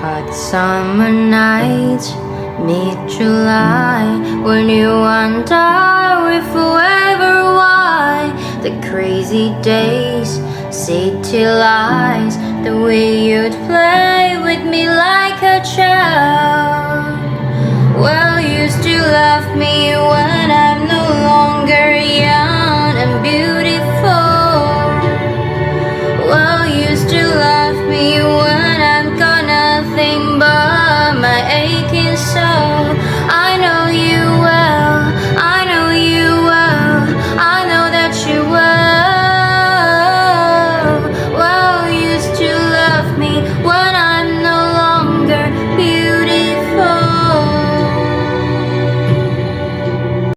Hot summer nights, mid-July, when you and I were forever wide. The crazy days, city lights, the way you'd play with me like a child. Well, you still love me when I'm no longer young.